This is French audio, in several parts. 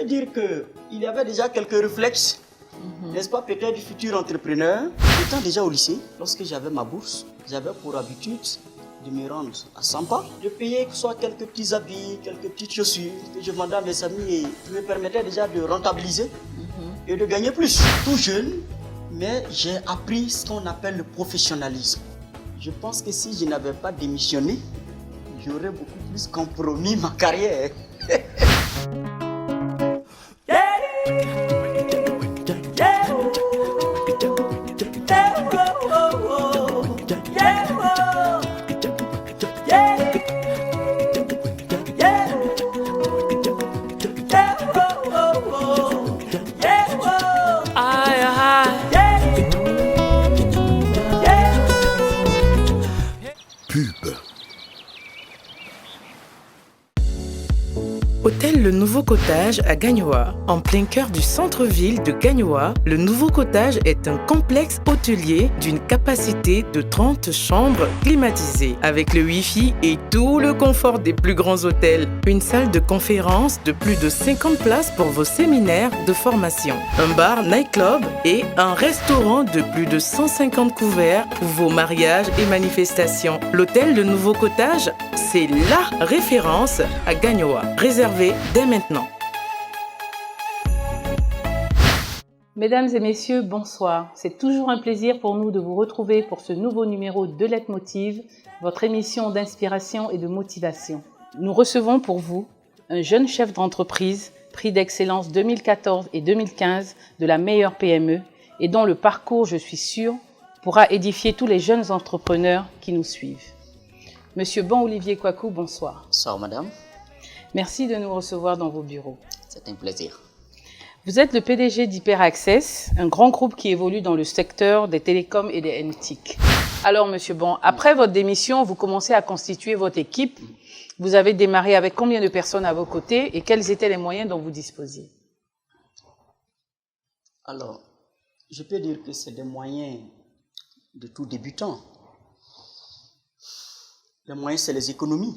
dire qu'il y avait déjà quelques réflexes, n'est-ce pas, peut-être du futur entrepreneur. Étant déjà au lycée, lorsque j'avais ma bourse, j'avais pour habitude de me rendre à Sampa, de payer soit quelques petits habits, quelques petites chaussures que je vendais à mes amis et qui me permettaient déjà de rentabiliser et de gagner plus. Tout jeune, mais j'ai appris ce qu'on appelle le professionnalisme. Je pense que si je n'avais pas démissionné, j'aurais beaucoup plus compromis ma carrière. Hôtel Le Nouveau Cottage à Gagnoa. En plein cœur du centre-ville de Gagnoa, Le Nouveau Cottage est un complexe hôtelier d'une capacité de 30 chambres climatisées, avec le Wi-Fi et tout le confort des plus grands hôtels. Une salle de conférence de plus de 50 places pour vos séminaires de formation. Un bar nightclub et un restaurant de plus de 150 couverts pour vos mariages et manifestations. L'hôtel Le Nouveau Cottage, c'est la référence à Gagnoa. Réservé dès maintenant. Mesdames et messieurs, bonsoir. C'est toujours un plaisir pour nous de vous retrouver pour ce nouveau numéro de Leitmotiv, votre émission d'inspiration et de motivation. Nous recevons pour vous un jeune chef d'entreprise, prix d'excellence 2014 et 2015 de la meilleure PME et dont le parcours, je suis sûre, pourra édifier tous les jeunes entrepreneurs qui nous suivent. Monsieur Bon-Olivier Kwaku, bonsoir. Bonsoir madame. Merci de nous recevoir dans vos bureaux. C'est un plaisir. Vous êtes le PDG d'HyperAccess, un grand groupe qui évolue dans le secteur des télécoms et des NTIC. Alors, monsieur Bon, après votre démission, vous commencez à constituer votre équipe. Vous avez démarré avec combien de personnes à vos côtés et quels étaient les moyens dont vous disposiez? Alors, je peux dire que c'est des moyens de tout débutant. Les moyens, c'est les économies.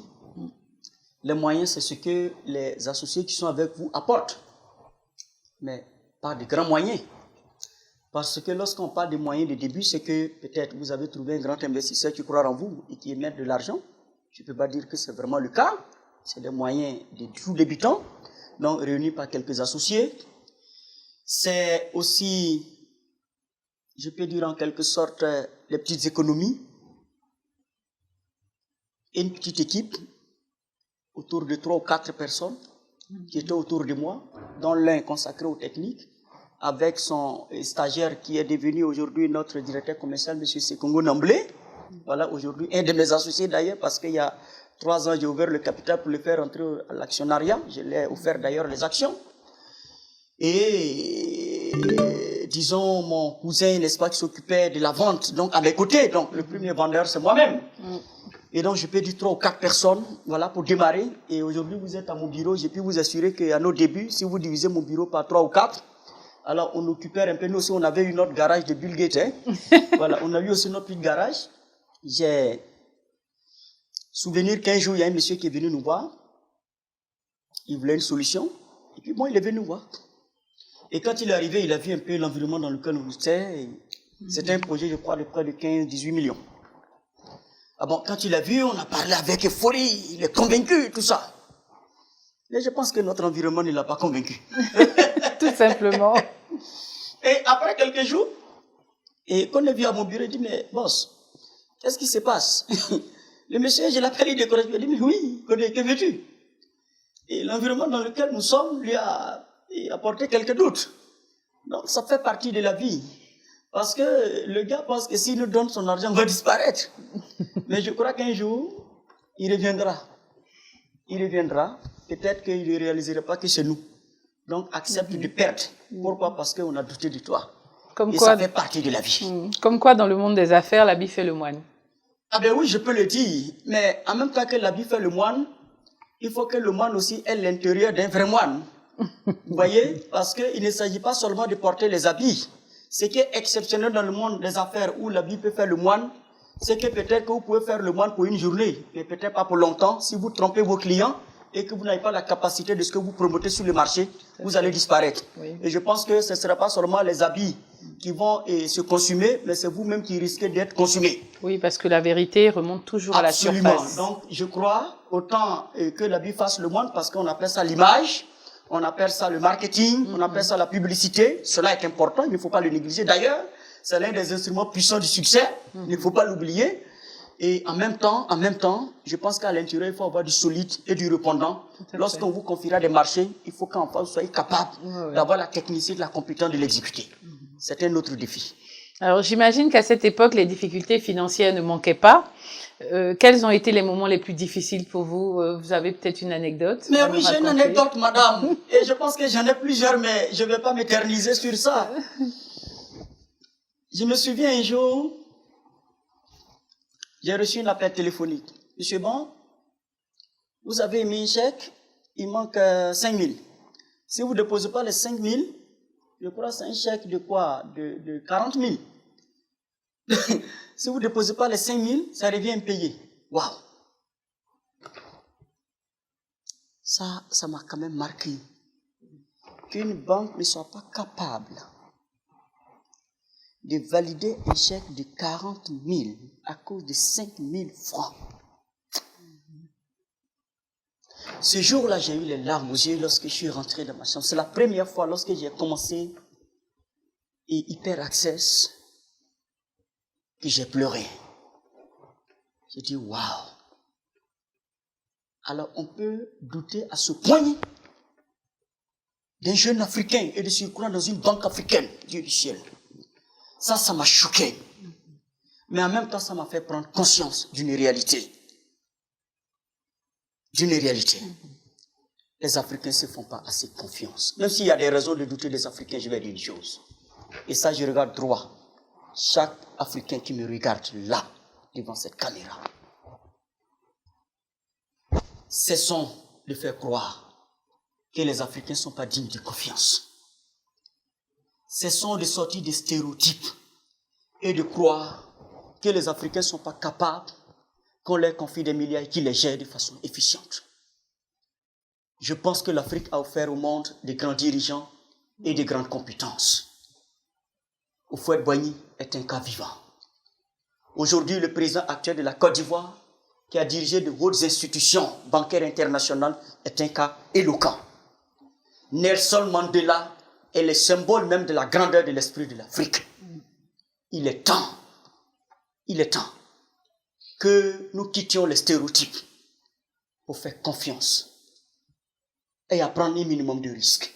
Les moyens, c'est ce que les associés qui sont avec vous apportent, mais pas de grands moyens. Parce que lorsqu'on parle de moyens de début, c'est que peut-être vous avez trouvé un grand investisseur qui croit en vous et qui émet de l'argent. Je ne peux pas dire que c'est vraiment le cas. C'est des moyens de tout débutant, donc réunis par quelques associés. C'est aussi, je peux dire en quelque sorte, les petites économies et une petite équipe autour de 3 ou 4 personnes qui étaient autour de moi, dont l'un consacré aux techniques, avec son stagiaire qui est devenu aujourd'hui notre directeur commercial, M. Sekongo Namblé. Voilà, aujourd'hui, un de mes associés d'ailleurs, parce qu'il y a 3 ans, j'ai ouvert le capital pour le faire entrer à l'actionnariat. Je l'ai offert d'ailleurs les actions. Et disons, mon cousin, n'est-ce pas, qui s'occupait de la vente, donc à mes côtés. Donc, le premier vendeur, c'est moi-même. Et donc, je peux dire 3 ou 4 personnes, voilà, pour démarrer. Et aujourd'hui, vous êtes à mon bureau. J'ai pu vous assurer qu'à nos débuts, si vous divisez mon bureau par 3 ou 4, alors on occupait un peu. Nous aussi, on avait eu notre garage de Bill Gates. Hein. Voilà, on a eu aussi notre petit garage. J'ai souvenir qu'un jour, il y a un monsieur qui est venu nous voir. Il voulait une solution. Et puis, bon, il est venu nous voir. Et quand il est arrivé, il a vu un peu l'environnement dans lequel on était. C'était un projet, je crois, de près de 15-18 millions. Ah bon, quand il a vu, on a parlé avec euphorie, il est convaincu, tout ça. Mais je pense que notre environnement ne l'a pas convaincu. Tout simplement. Et après quelques jours, et quand on est venu à mon bureau, il dit, mais boss, qu'est-ce qui se passe? Le monsieur, je l'appelle, il décourage, il dit, mais oui, que veux-tu? Et l'environnement dans lequel nous sommes lui a apporté quelques doutes. Donc ça fait partie de la vie. Parce que le gars pense que s'il nous donne son argent, on va disparaître. Mais je crois qu'un jour, il reviendra. Il reviendra. Peut-être qu'il ne réalisera pas que c'est nous. Donc, accepte de perdre. Pourquoi? Parce qu'on a douté de toi. Et ça fait partie de la vie. Comme quoi, dans le monde des affaires, l'habit fait le moine. Ah ben oui, je peux le dire. Mais en même temps que l'habit fait le moine, il faut que le moine aussi ait l'intérieur d'un vrai moine. Vous voyez? Parce qu'il ne s'agit pas seulement de porter les habits. Ce qui est exceptionnel dans le monde des affaires où l'habit peut faire le moine, c'est que peut-être que vous pouvez faire le moine pour une journée, mais peut-être pas pour longtemps. Si vous trompez vos clients, et que vous n'avez pas la capacité de ce que vous promotez sur le marché, vous allez disparaître. Oui. Et je pense que ce ne sera pas seulement les habits qui vont se consumer, mais c'est vous-même qui risquez d'être consumé. Oui, parce que la vérité remonte toujours à la surface. Donc, je crois autant que l'habit fasse le monde, parce qu'on appelle ça l'image, on appelle ça le marketing, on appelle ça la publicité. Cela est important, il ne faut pas le négliger. D'ailleurs, c'est l'un des instruments puissants du succès, il ne faut pas l'oublier. Et en même temps, je pense qu'à l'intérieur, il faut avoir du solide et du répondant. Lorsqu'on vous confiera des marchés, il faut qu'en face, vous soyez capable d'avoir la technicité, la compétence de l'exécuter. C'est un autre défi. Alors, j'imagine qu'à cette époque, les difficultés financières ne manquaient pas. Quels ont été les moments les plus difficiles pour vous? Vous avez peut-être une anecdote? Mais oui, j'ai une anecdote, madame. Et je pense que j'en ai plusieurs, mais je ne vais pas m'éterniser sur ça. Je me souviens un jour, j'ai reçu un appel téléphonique. Monsieur Bon, vous avez émis un chèque, il manque 5 000. Si vous ne déposez pas les 5 000, je crois que c'est un chèque de quoi? De 40 000. Si vous ne déposez pas les 5 000, ça revient impayé. Waouh! Ça m'a quand même marqué. Qu'une banque ne soit pas capable de valider un chèque de 40 000 à cause de 5 000 francs. Ce jour-là, j'ai eu les larmes aux yeux lorsque je suis rentré dans ma chambre. C'est la première fois lorsque j'ai commencé et Hyper Access que j'ai pleuré. J'ai dit, waouh! Alors, on peut douter à ce point d'un jeune Africain et de surcroît dans une banque africaine, Dieu du ciel. Ça m'a choqué. Mais en même temps, ça m'a fait prendre conscience d'une réalité. Les Africains ne se font pas assez confiance. Même s'il y a des raisons de douter des Africains, je vais dire une chose. Et ça, je regarde droit. Chaque Africain qui me regarde là, devant cette caméra. Cessons de faire croire que les Africains ne sont pas dignes de confiance. Cessons de sortir des stéréotypes et de croire que les Africains ne sont pas capables qu'on leur confie des milliards et qu'ils les gèrent de façon efficiente. Je pense que l'Afrique a offert au monde de grands dirigeants et de grandes compétences. Houphouët-Boigny est un cas vivant. Aujourd'hui, le président actuel de la Côte d'Ivoire, qui a dirigé de hautes institutions bancaires internationales, est un cas éloquent. Nelson Mandela est le symbole même de la grandeur de l'esprit de l'Afrique. Il est temps que nous quittions les stéréotypes pour faire confiance et à prendre un minimum de risques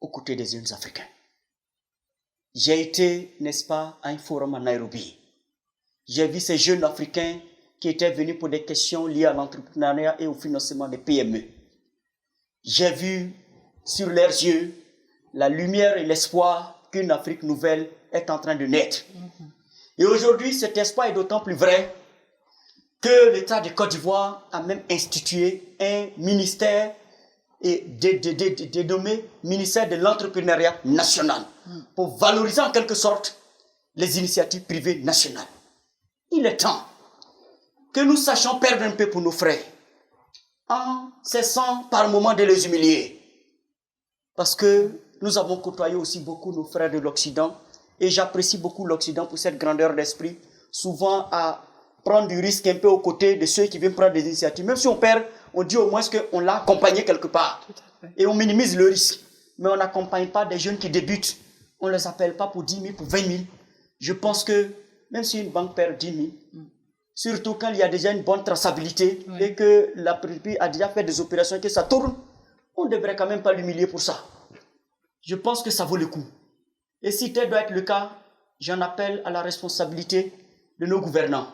aux côtés des jeunes Africains. J'ai été, n'est-ce pas, à un forum à Nairobi. J'ai vu ces jeunes Africains qui étaient venus pour des questions liées à l'entrepreneuriat et au financement des PME. J'ai vu sur leurs yeux la lumière et l'espoir qu'une Afrique nouvelle est en train de naître. Et aujourd'hui, cet espoir est d'autant plus vrai que l'État de Côte d'Ivoire a même institué un ministère et dénommé ministère de l'entrepreneuriat national pour valoriser en quelque sorte les initiatives privées nationales. Il est temps que nous sachions perdre un peu pour nos frères en cessant par moments de les humilier. Parce que nous avons côtoyé aussi beaucoup nos frères de l'Occident et j'apprécie beaucoup l'Occident pour cette grandeur d'esprit, souvent à prendre du risque un peu aux côtés de ceux qui viennent prendre des initiatives. Même si on perd, on dit au moins qu'on l'a accompagné quelque part. Et on minimise le risque. Mais on n'accompagne pas des jeunes qui débutent. On ne les appelle pas pour 10 000, pour 20 000. Je pense que même si une banque perd 10 000, surtout quand il y a déjà une bonne traçabilité et que la PRIPI a déjà fait des opérations et que ça tourne, on ne devrait quand même pas l'humilier pour ça. Je pense que ça vaut le coup. Et si tel doit être le cas, j'en appelle à la responsabilité de nos gouvernants,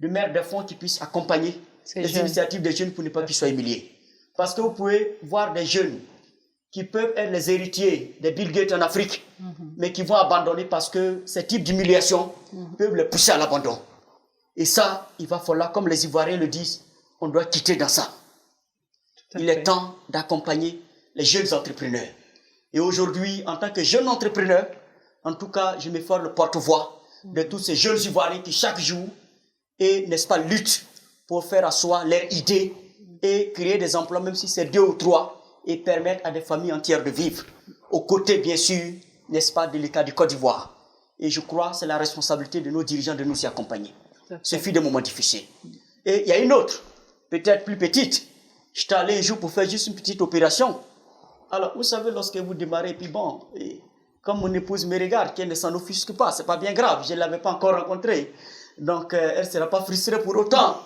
de mettre des fonds qui puissent accompagner les initiatives des jeunes pour ne pas qu'ils soient humiliés. Parce que vous pouvez voir des jeunes qui peuvent être les héritiers des Bill Gates en Afrique, mais qui vont abandonner parce que ces types d'humiliation peuvent les pousser à l'abandon. Et ça, il va falloir, comme les Ivoiriens le disent, on doit quitter dans ça. Il est temps d'accompagner les jeunes entrepreneurs. Et aujourd'hui, en tant que jeune entrepreneur, en tout cas, je me fais le porte-voix de tous ces jeunes Ivoiriens qui chaque jour, et n'est-ce pas, luttent pour faire asseoir leurs idées et créer des emplois, même si c'est 2 ou 3, et permettre à des familles entières de vivre, aux côtés, bien sûr, n'est-ce pas, de l'État du Côte d'Ivoire. Et je crois que c'est la responsabilité de nos dirigeants de nous y accompagner. Ce fut des moments difficiles. Et il y a une autre, peut-être plus petite. J'étais allé un jour pour faire juste une petite opération. Alors, vous savez, lorsque vous démarrez, puis bon, et comme mon épouse me regarde, qu'elle ne s'en offusque pas, c'est pas bien grave, je ne l'avais pas encore rencontrée. Donc, elle ne sera pas frustrée pour autant.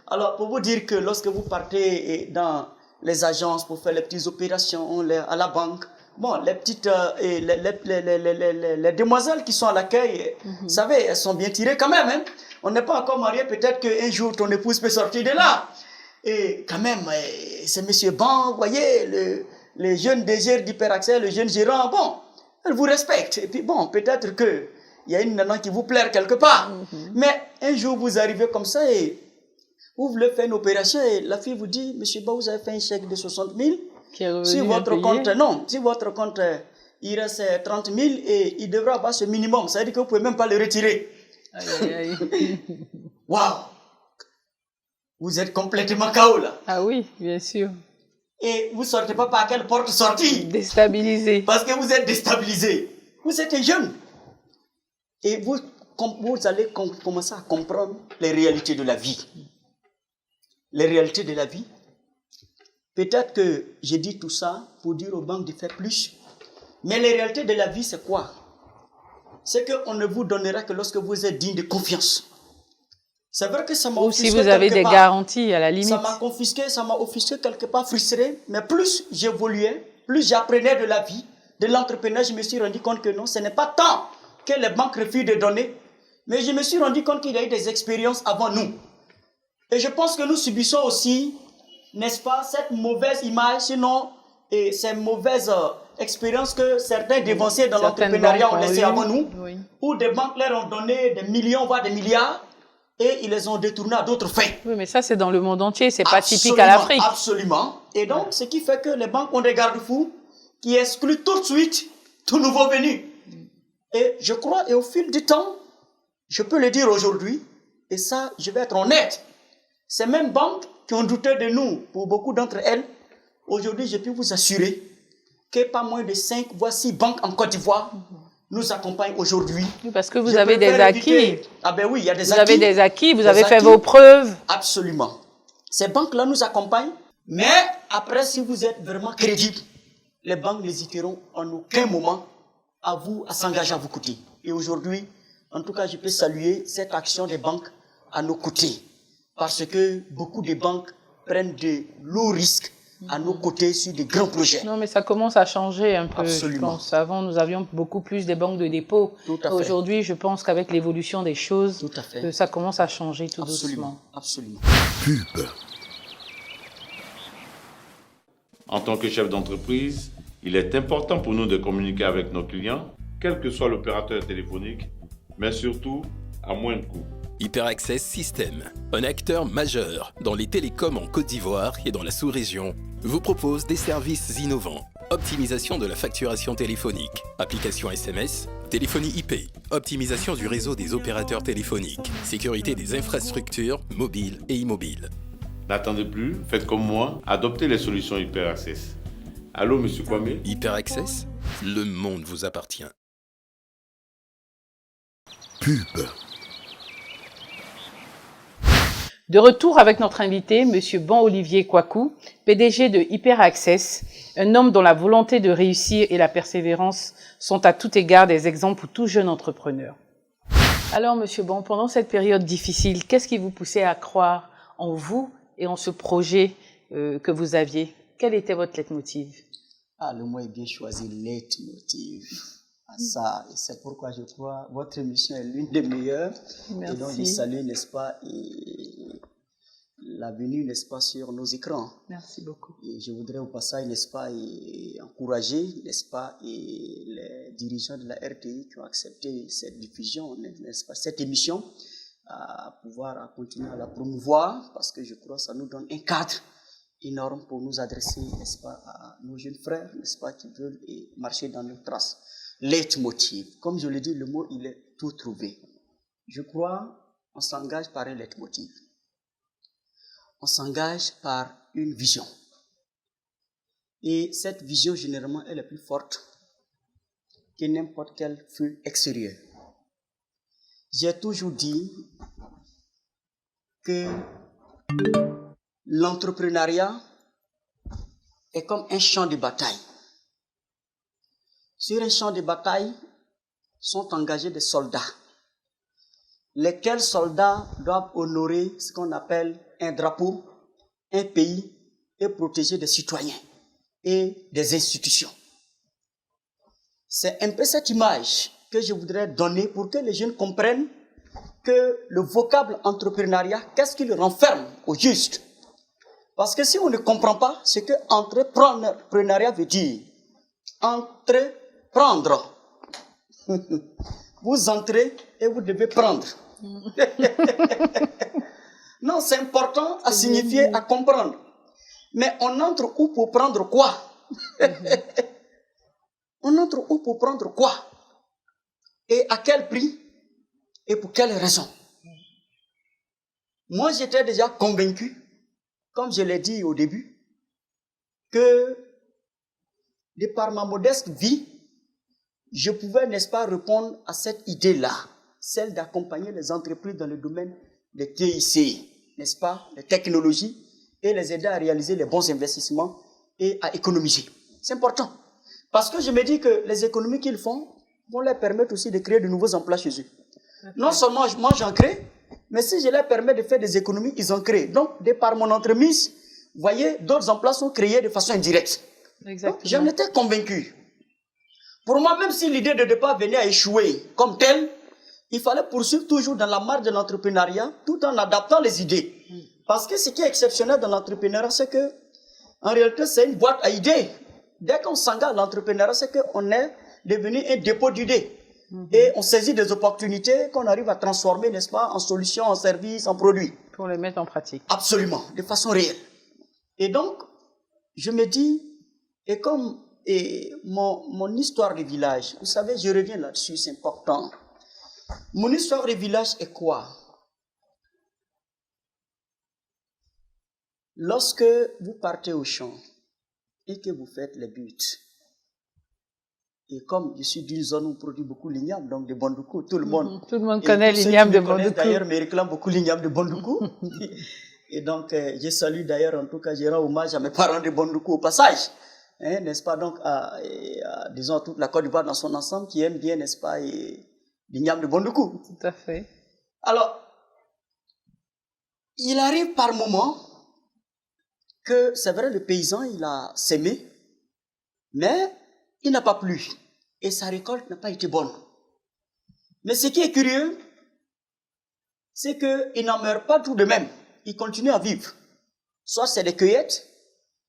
Alors, pour vous dire que lorsque vous partez dans les agences pour faire les petites opérations à la banque, bon, les petites, les demoiselles qui sont à l'accueil, vous savez, elles sont bien tirées quand même. Hein? On n'est pas encore mariés, peut-être qu'un jour ton épouse peut sortir de là. Et quand même, c'est monsieur Ban, vous voyez, le jeune DG d'Hyperaccès, le jeune gérant, bon, elle vous respecte. Et puis bon, peut-être qu'il y a une nana qui vous plaît quelque part. Mais un jour, vous arrivez comme ça et vous voulez faire une opération et la fille vous dit, monsieur Ban, vous avez fait un chèque de 60 000. Si votre compte, non, si votre compte, il reste 30 000 et il devra avoir ce minimum. Ça veut dire que vous ne pouvez même pas le retirer. Waouh! Vous êtes complètement KO là. Ah oui, bien sûr. Et vous ne sortez pas par quelle porte sortir? Déstabilisé. Parce que vous êtes déstabilisé. Vous êtes jeune. Et vous allez commencer à comprendre les réalités de la vie. Les réalités de la vie. Peut-être que j'ai dit tout ça pour dire aux banques de faire plus. Mais les réalités de la vie, c'est quoi? C'est qu'on ne vous donnera que lorsque vous êtes digne de confiance. C'est vrai que ça m'a offusqué. Ou si vous avez des garanties à la limite. Ça m'a offusqué quelque part, frustré. Mais plus j'évoluais, plus j'apprenais de la vie, de l'entrepreneur, je me suis rendu compte que non, ce n'est pas tant que les banques refusent de donner. Mais je me suis rendu compte qu'il y a eu des expériences avant nous. Et je pense que nous subissons aussi, n'est-ce pas, cette mauvaise image, sinon, et ces mauvaises expériences que certains dévanciers dans l'entrepreneuriat ont laissées avant nous, où des banques leur ont donné des millions, voire des milliards, et ils les ont détournés à d'autres fins. Oui, mais ça, c'est dans le monde entier, c'est pas typique à l'Afrique. Absolument. Et donc, ce qui fait que les banques ont des garde-fous qui excluent tout de suite tout nouveau venu. Et je crois, et au fil du temps, je peux le dire aujourd'hui, et ça, je vais être honnête, ces mêmes banques qui ont douté de nous, pour beaucoup d'entre elles, aujourd'hui, je peux vous assurer que pas moins de 5 voire 6 banques en Côte d'Ivoire nous accompagnent aujourd'hui. Oui, parce que vous avez des acquis. Ah ben oui, il y a des acquis. Vous avez des acquis, vous avez fait vos preuves. Absolument. Ces banques-là nous accompagnent, mais après, si vous êtes vraiment crédible, les banques n'hésiteront en aucun moment à s'engager à vous côtés. Et aujourd'hui, en tout cas, je peux saluer cette action des banques à nos côtés. Parce que beaucoup de banques prennent de lourds risques à nos côtés sur de grands projets. Non, mais ça commence à changer un peu, Absolument. je pense. Avant, nous avions beaucoup plus des banques de dépôt. Tout à fait. Aujourd'hui, je pense qu'avec l'évolution des choses, Tout à fait. ça commence à changer tout Absolument. doucement. Absolument. Pub. En tant que chef d'entreprise, il est important pour nous de communiquer avec nos clients, quel que soit l'opérateur téléphonique, mais surtout à moins de coûts. Hyperaccess System, un acteur majeur dans les télécoms en Côte d'Ivoire et dans la sous-région, vous propose des services innovants. Optimisation de la facturation téléphonique, application SMS, téléphonie IP, optimisation du réseau des opérateurs téléphoniques, sécurité des infrastructures mobiles et immobiles. N'attendez plus, faites comme moi, adoptez les solutions Hyperaccess. Allô, monsieur Kwame? Hyperaccess, le monde vous appartient. Pub. De retour avec notre invité, Monsieur Ban-Olivier Kwaku, PDG de Hyperaccess, un homme dont la volonté de réussir et la persévérance sont à tout égard des exemples pour tout jeune entrepreneur. Alors, Monsieur Ban, pendant cette période difficile, qu'est-ce qui vous poussait à croire en vous et en ce projet que vous aviez? Quel était votre leitmotiv? Ah, le mot est bien choisi, leitmotiv. Ça, et c'est pourquoi je crois votre émission est l'une des meilleures. Merci. Et donc je salue, n'est-ce pas, la venue, n'est-ce pas, sur nos écrans. Merci beaucoup. Et je voudrais au passage, n'est-ce pas, encourager, n'est-ce pas, les dirigeants de la RTI qui ont accepté cette diffusion, n'est-ce pas, cette émission, à pouvoir continuer à la promouvoir, parce que je crois que ça nous donne un cadre énorme pour nous adresser, n'est-ce pas, à nos jeunes frères, n'est-ce pas, qui veulent marcher dans nos traces. Leitmotiv. Comme je l'ai dit, le mot, il est tout trouvé. Je crois, on s'engage par un leitmotiv. on s'engage par une vision. Et cette vision, généralement, elle est plus forte que n'importe quel feu extérieur. J'ai toujours dit que l'entrepreneuriat est comme un champ de bataille. Sur un champ de bataille sont engagés des soldats, lesquels soldats doivent honorer ce qu'on appelle un drapeau, un pays et protéger des citoyens et des institutions. C'est un peu cette image que je voudrais donner pour que les jeunes comprennent que le vocable entrepreneuriat, qu'est-ce qu'il renferme au juste? Parce que si on ne comprend pas ce que entrepreneuriat veut dire, entreprendre. Vous entrez et vous devez prendre. Non, c'est important à signifier, à comprendre. Mais on entre où pour prendre quoi? On entre où pour prendre quoi? Et à quel prix? Et pour quelle raison? Moi, j'étais déjà convaincu, comme je l'ai dit au début, que de par ma modeste vie, je pouvais, n'est-ce pas, répondre à cette idée-là, celle d'accompagner les entreprises dans le domaine des TIC, n'est-ce pas, les technologies, et les aider à réaliser les bons investissements et à économiser. C'est important. Parce que je me dis que les économies qu'ils font vont leur permettre aussi de créer de nouveaux emplois chez eux. Non seulement moi j'en crée, mais si je leur permets de faire des économies, ils en créent. Donc, de par mon entremise, vous voyez, d'autres emplois sont créés de façon indirecte. Exactement. Donc, j'en étais convaincu. Pour moi, même si l'idée de départ venait à échouer comme telle, il fallait poursuivre toujours dans la marge de l'entrepreneuriat, tout en adaptant les idées. Parce que ce qui est exceptionnel dans l'entrepreneuriat, c'est que, en réalité, c'est une boîte à idées. Dès qu'on s'engage dans l'entrepreneuriat, c'est qu'on est devenu un dépôt d'idées. Et on saisit des opportunités qu'on arrive à transformer, n'est-ce pas, en solutions, en services, en produits. Pour les mettre en pratique. Absolument, de façon réelle. Et donc, je me dis, et comme mon histoire de village, vous savez, je reviens là-dessus, c'est important. Mon histoire de village est quoi? Lorsque vous partez au champ et que vous faites les buts, et comme je suis d'une zone où on produit beaucoup l'igname, donc de Bondoukou, tout le monde connaît l'igname de Bondoukou. D'ailleurs, me réclament beaucoup l'igname de Bondoukou. Et donc, je salue d'ailleurs, en tout cas, je rends hommage à mes parents de Bondoukou au passage. Hein, n'est-ce pas, donc, disons, toute la Côte d'Ivoire dans son ensemble qui aime bien, n'est-ce pas, l'igname de Bondoukou. Tout à fait. Alors, il arrive par moment que, c'est vrai, le paysan, il a sémé, mais il n'a pas plu. Et sa récolte n'a pas été bonne. Mais ce qui est curieux, c'est qu'il n'en meurt pas tout de même. Il continue à vivre. Soit c'est des cueillettes,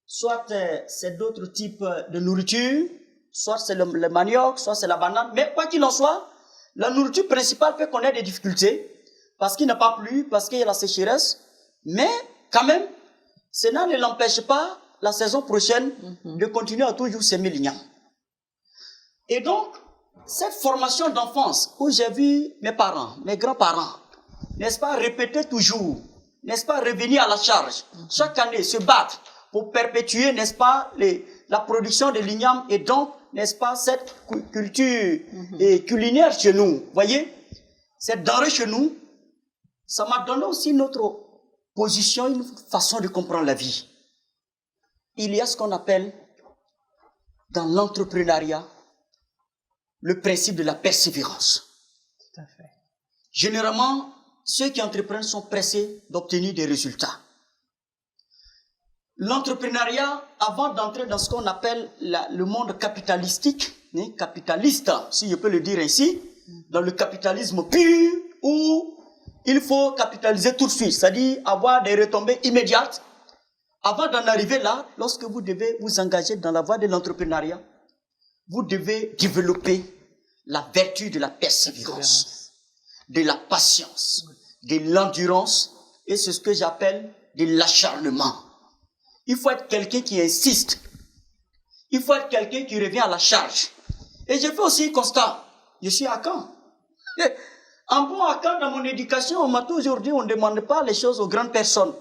soit c'est d'autres types de nourriture, soit c'est le manioc, soit c'est la banane. Mais quoi qu'il en soit, la nourriture principale peut connaître des difficultés, parce qu'il n'a pas plu, parce qu'il y a la sécheresse. Mais quand même, cela ne l'empêche pas, la saison prochaine, de continuer à toujours s'aimer l'igname. Et donc, cette formation d'enfance où j'ai vu mes parents, mes grands-parents, n'est-ce pas, répéter toujours, n'est-ce pas, revenir à la charge, chaque année se battre pour perpétuer, n'est-ce pas, la production de l'igname et donc, n'est-ce pas, cette culture culinaire chez nous. Vous voyez, cette denrée chez nous, ça m'a donné aussi notre position, une façon de comprendre la vie. Il y a ce qu'on appelle, dans l'entrepreneuriat, le principe de la persévérance. Tout à fait. Généralement, ceux qui entreprennent sont pressés d'obtenir des résultats. L'entrepreneuriat, avant d'entrer dans ce qu'on appelle le monde capitalistique, capitaliste, si je peux le dire ainsi, dans le capitalisme pur, où il faut capitaliser tout de suite, c'est-à-dire avoir des retombées immédiates. Avant d'en arriver là, lorsque vous devez vous engager dans la voie de l'entrepreneuriat, vous devez développer la vertu de la persévérance, de la patience, de l'endurance, et c'est ce que j'appelle de l'acharnement. Il faut être quelqu'un qui insiste. Il faut être quelqu'un qui revient à la charge. Et j'ai fait aussi un constat. Je suis à Caen. En bon à Caen, dans mon éducation, on m'a toujours dit, on ne demande pas les choses aux grandes personnes.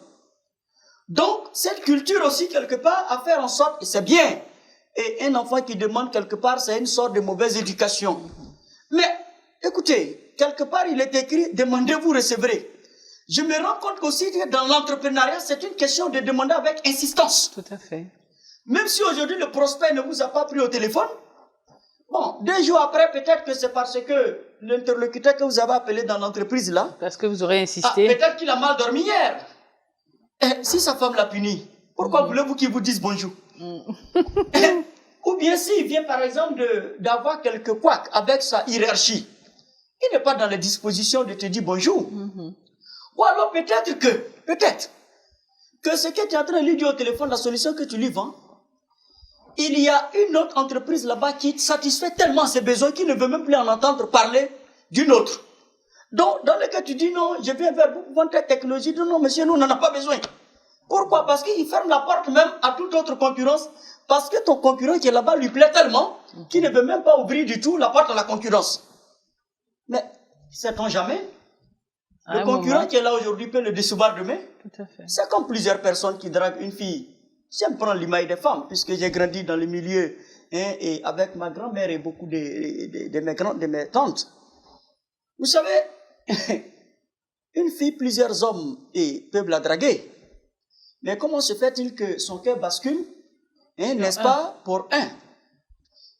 Donc, cette culture aussi, quelque part, à faire en sorte, et c'est bien, et un enfant qui demande quelque part, c'est une sorte de mauvaise éducation. Mais, écoutez, quelque part, il est écrit, demandez, vous recevrez. Je me rends compte qu'aussi, dans l'entrepreneuriat, c'est une question de demander avec insistance. Tout à fait. Même si aujourd'hui, le prospect ne vous a pas pris au téléphone, bon, 2 jours après, peut-être que c'est parce que l'interlocuteur que vous avez appelé dans l'entreprise là, Parce que vous aurez insisté. peut-être qu'il a mal dormi hier. Et si sa femme l'a puni, pourquoi voulez-vous qu'il vous dise bonjour? Ou bien s'il vient par exemple d'avoir quelques couacs avec sa hiérarchie, il n'est pas dans les dispositions de te dire bonjour. Ou alors peut-être que ce que tu es en train de lui dire au téléphone, la solution que tu lui vends, il y a une autre entreprise là-bas qui satisfait tellement ses besoins qu'il ne veut même plus en entendre parler d'une autre. Donc, dans le cas tu dis non, je viens vers vous pour vendre cette technologie, non, monsieur, nous, on n'en a pas besoin. Pourquoi? Parce qu'il ferme la porte même à toute autre concurrence, parce que ton concurrent qui est là-bas lui plaît tellement qu'il ne veut même pas ouvrir du tout la porte à la concurrence. Mais, sait-on jamais? Le concurrent qui est là aujourd'hui peut le décevoir demain. Tout à fait. C'est comme plusieurs personnes qui draguent une fille. J'aime prendre l'image des femmes, puisque j'ai grandi dans le milieu, et avec ma grand-mère et beaucoup de mes tantes. Vous savez, une fille, plusieurs hommes peuvent la draguer. Mais comment se fait-il que son cœur bascule, n'est-ce pas, pour un?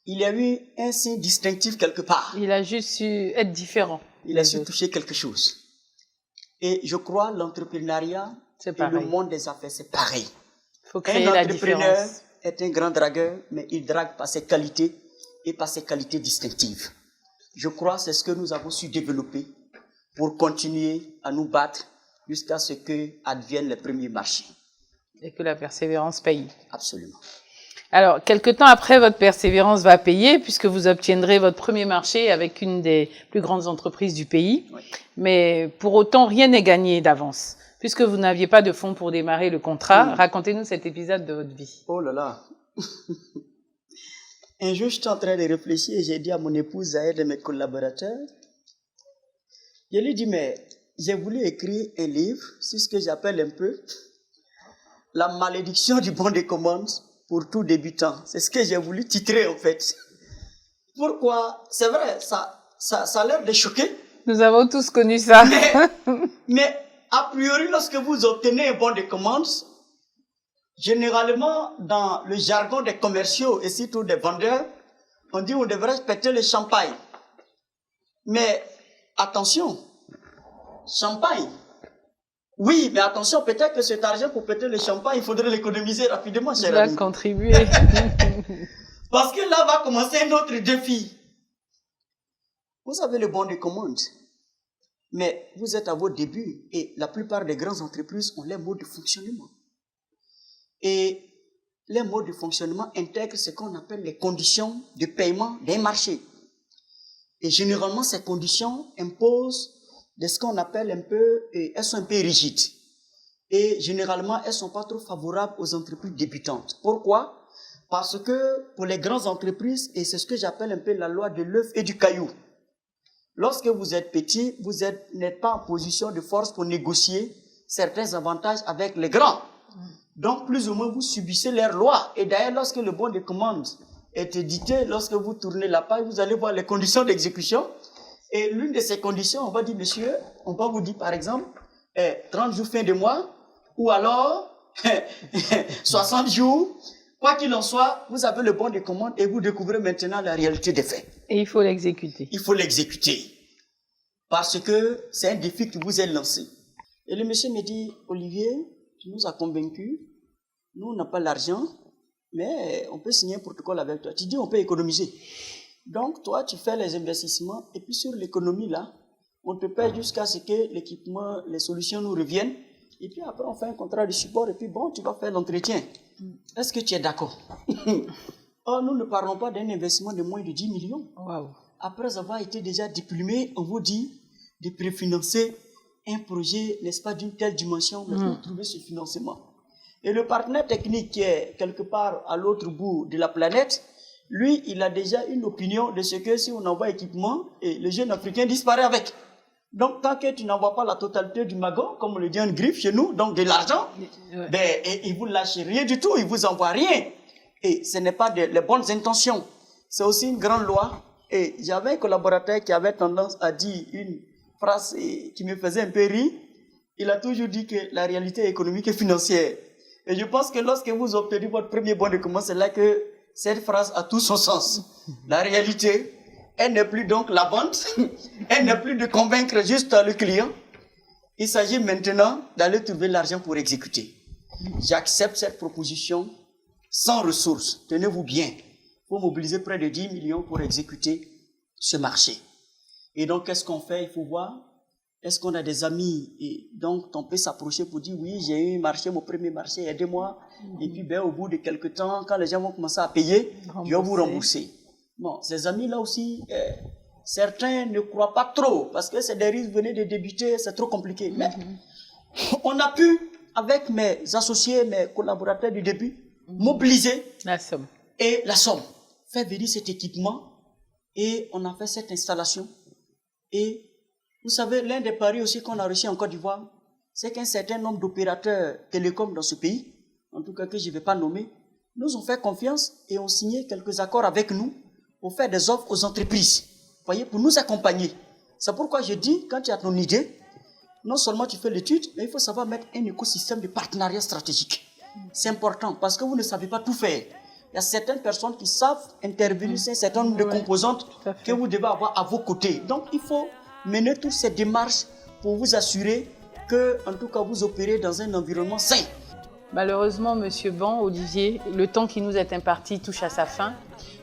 Il y a eu un signe distinctif quelque part. Il a juste su être différent. Il a su toucher quelque chose. Et je crois l'entrepreneuriat et le monde des affaires, c'est pareil. Il faut créer la différence. Un entrepreneur est un grand dragueur, mais il drague par ses qualités et par ses qualités distinctives. Je crois que c'est ce que nous avons su développer pour continuer à nous battre jusqu'à ce que adviennent les premiers marchés. Et que la persévérance paye. Absolument. Alors, quelque temps après, votre persévérance va payer puisque vous obtiendrez votre premier marché avec une des plus grandes entreprises du pays. Oui. Mais pour autant, rien n'est gagné d'avance. Puisque vous n'aviez pas de fonds pour démarrer le contrat, racontez-nous cet épisode de votre vie. Oh là là. Un jour, j'étais en train de réfléchir et j'ai dit à mon épouse, à un de mes collaborateurs, je lui ai dit, mais j'ai voulu écrire un livre sur ce que j'appelle un peu la malédiction du bon de commande pour tout débutant. C'est ce que j'ai voulu titrer en fait. Pourquoi? C'est vrai, ça a l'air de choquer. Nous avons tous connu ça. Mais a priori, lorsque vous obtenez un bon de commande, généralement, dans le jargon des commerciaux et surtout des vendeurs, on dit on devrait péter le champagne. Mais attention, champagne. Oui, mais attention, peut-être que cet argent pour péter le champagne, il faudrait l'économiser rapidement, cher ami. Il va contribuer. Parce que là va commencer un autre défi. Vous avez le bon de commande, mais vous êtes à vos débuts et la plupart des grandes entreprises ont les modes de fonctionnement. Et les modes de fonctionnement intègrent ce qu'on appelle les conditions de paiement d'un marché. Et généralement, ces conditions imposent de ce qu'on appelle elles sont un peu rigides. Et généralement, elles ne sont pas trop favorables aux entreprises débutantes. Pourquoi? Parce que pour les grandes entreprises, et c'est ce que j'appelle un peu la loi de l'œuf et du caillou. Lorsque vous êtes petit, vous n'êtes pas en position de force pour négocier certains avantages avec les grands. Donc, plus ou moins, vous subissez leurs lois. Et d'ailleurs, lorsque le bon de commande est édité, lorsque vous tournez la page, vous allez voir les conditions d'exécution. Et l'une de ces conditions, on va dire, monsieur, on va vous dire, par exemple, 30 jours fin de mois, ou alors 60 jours. Quoi qu'il en soit, vous avez le bon de commande et vous découvrez maintenant la réalité des faits. Et il faut l'exécuter. Il faut l'exécuter. Parce que c'est un défi qui vous est lancé. Et le monsieur me dit, Olivier, tu nous as convaincus. Nous, on n'a pas l'argent, mais on peut signer un protocole avec toi. Tu dis, on peut économiser. Donc, toi, tu fais les investissements et puis sur l'économie, là, on te paye jusqu'à ce que l'équipement, les solutions nous reviennent. Et puis après, on fait un contrat de support et puis bon, tu vas faire l'entretien. Est-ce que tu es d'accord? Or, nous ne parlons pas d'un investissement de moins de 10 millions. Wow. Après avoir été déjà diplômé, on vous dit de préfinancer un projet, n'est-ce pas, d'une telle dimension, mais pour trouver ce financement. Et le partenaire technique qui est quelque part à l'autre bout de la planète, lui, il a déjà une opinion de ce que si on envoie équipement, et le jeune Africain disparaît avec. Donc, tant que tu n'envoies pas la totalité du magot, comme on le dit en griffe chez nous, donc de l'argent, ils vous lâchent rien du tout, ils vous envoient rien. Et ce n'est pas les bonnes intentions. C'est aussi une grande loi. Et j'avais un collaborateur qui avait tendance à dire une phrase qui me faisait un peu rire. Il a toujours dit que la réalité économique et financière. Et je pense que lorsque vous obtenez votre premier bon de commande, c'est là que cette phrase a tout son sens. La réalité, elle n'est plus donc la vente, elle n'est plus de convaincre juste le client. Il s'agit maintenant d'aller trouver l'argent pour exécuter. J'accepte cette proposition sans ressources. Tenez-vous bien. Il faut mobiliser près de 10 millions pour exécuter ce marché. Et donc, qu'est-ce qu'on fait? Il faut voir. Est-ce qu'on a des amis? Et donc, on peut s'approcher pour dire, oui, j'ai eu un marché, mon premier marché, aidez-moi. Et puis, au bout de quelques temps, quand les gens vont commencer à payer, je vais vous rembourser. Bon, ces amis-là aussi, certains ne croient pas trop, parce que c'est des risques, venez de débuter, c'est trop compliqué. Mais on a pu, avec mes associés, mes collaborateurs du début, mobiliser la somme. Et la somme. Faire venir cet équipement et on a fait cette installation. Et vous savez, l'un des paris aussi qu'on a reçu en Côte d'Ivoire, c'est qu'un certain nombre d'opérateurs télécoms dans ce pays, en tout cas que je ne vais pas nommer, nous ont fait confiance et ont signé quelques accords avec nous pour faire des offres aux entreprises. Vous voyez, pour nous accompagner. C'est pourquoi je dis, quand tu as ton idée, non seulement tu fais l'étude, mais il faut savoir mettre un écosystème de partenariat stratégique. C'est important parce que vous ne savez pas tout faire. Il y a certaines personnes qui savent intervenir sur un certain nombre de composantes que vous devez avoir à vos côtés. Donc, il faut mener toutes ces démarches pour vous assurer que, en tout cas, vous opérez dans un environnement sain. Malheureusement, Monsieur Ban, Olivier, le temps qui nous est imparti touche à sa fin.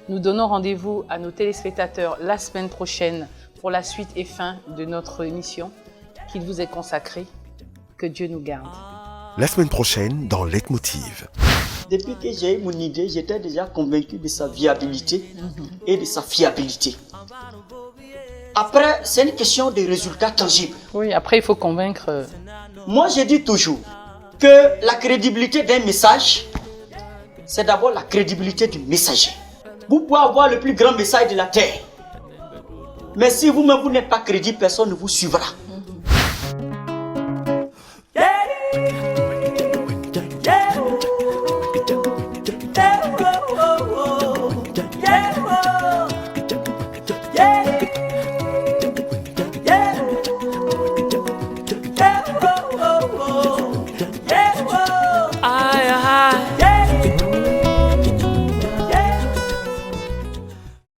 Nous donnons rendez-vous à nos téléspectateurs la semaine prochaine pour la suite et fin de notre émission qui vous est consacrée. Que Dieu nous garde. La semaine prochaine dans Leitmotiv. Depuis que j'ai eu mon idée, j'étais déjà convaincu de sa viabilité et de sa fiabilité. Après, c'est une question de résultats tangibles. Oui, après, il faut convaincre. Moi, je dis toujours que la crédibilité d'un message, c'est d'abord la crédibilité du messager. Vous pouvez avoir le plus grand message de la terre. Mais si vous-même, vous n'êtes pas crédible, personne ne vous suivra.